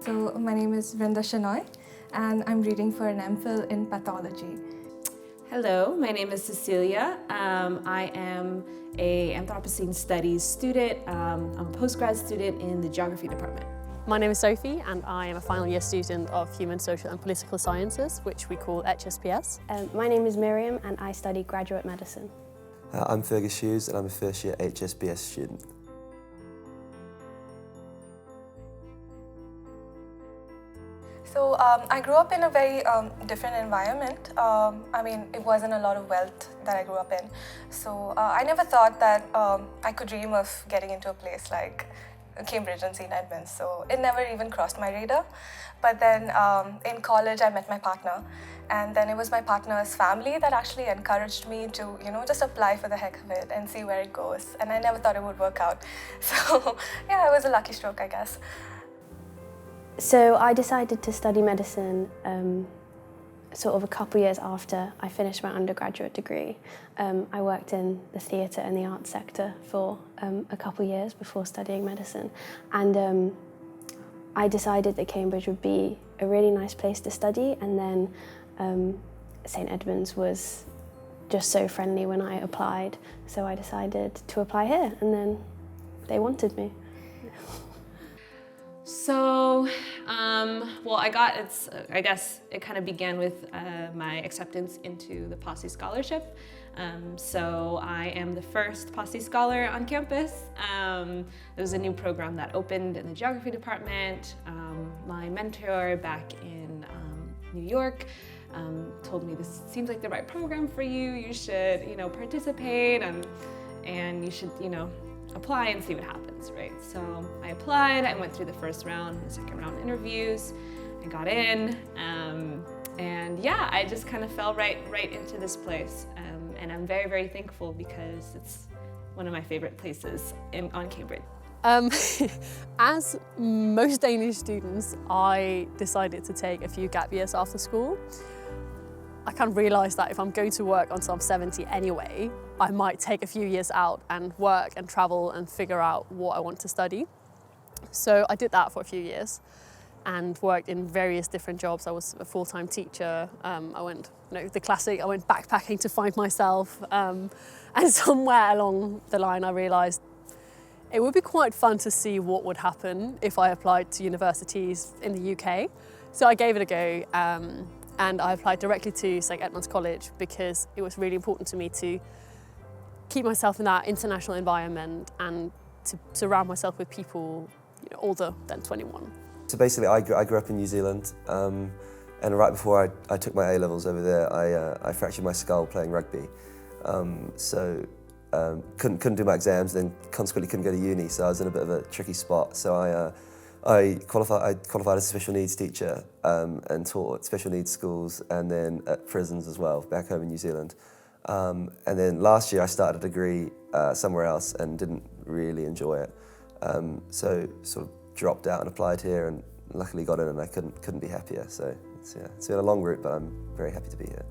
So my name is Vrinda Shenoy, and I'm reading for an MPhil in pathology. Hello, my name is Cecilia. I am a Anthropocene Studies student. I'm a postgrad student in the Geography department. My name is Sophie and I am a final year student of Human, Social and Political Sciences, which we call HSPS. My name is Miriam and I study graduate medicine. I'm Fergus Hughes and I'm a first year HSBS student. So I grew up in a very different environment. It wasn't a lot of wealth that I grew up in. So I never thought that I could dream of getting into a place like Cambridge and St. Edmunds. So it never even crossed my radar. But then in college, I met my partner. And then it was my partner's family that actually encouraged me to, just apply for the heck of it and see where it goes. And I never thought it would work out. So yeah, it was a lucky stroke, I guess. So I decided to study medicine sort of a couple years after I finished my undergraduate degree. I worked in the theatre and the arts sector for a couple years before studying medicine. And I decided that Cambridge would be a really nice place to study, and then St. Edmunds was just so friendly when I applied, so I decided to apply here, and then they wanted me. So, I guess it kind of began with my acceptance into the Posse Scholarship. So I am the first Posse Scholar on campus. There was a new program that opened in the Geography department. My mentor back in New York told me, this seems like the right program for you. You should, participate and you should, apply and see what happens, right? So I applied, I went through the first round, the second round interviews, I got in, and yeah, I just kind of fell right into this place. And I'm very, very thankful because it's one of my favorite places on Cambridge. As most Danish students, I decided to take a few gap years after school. I kind of realised that if I'm going to work until I'm 70 anyway, I might take a few years out and work and travel and figure out what I want to study. So I did that for a few years and worked in various different jobs. I was a full-time teacher. I went backpacking to find myself. And somewhere along the line, I realised it would be quite fun to see what would happen if I applied to universities in the UK. So I gave it a go. And I applied directly to St. Edmund's College because it was really important to me to keep myself in that international environment and to surround myself with people older than 21. So basically I grew up in New Zealand, and right before I took my A-levels over there, I fractured my skull playing rugby. Couldn't do my exams, then consequently couldn't go to uni, so I was in a bit of a tricky spot. So I qualified as a special needs teacher and taught at special needs schools and then at prisons as well, back home in New Zealand. And then last year I started a degree somewhere else and didn't really enjoy it. So sort of dropped out and applied here and luckily got in, and I couldn't be happier. So it's been a long route, but I'm very happy to be here.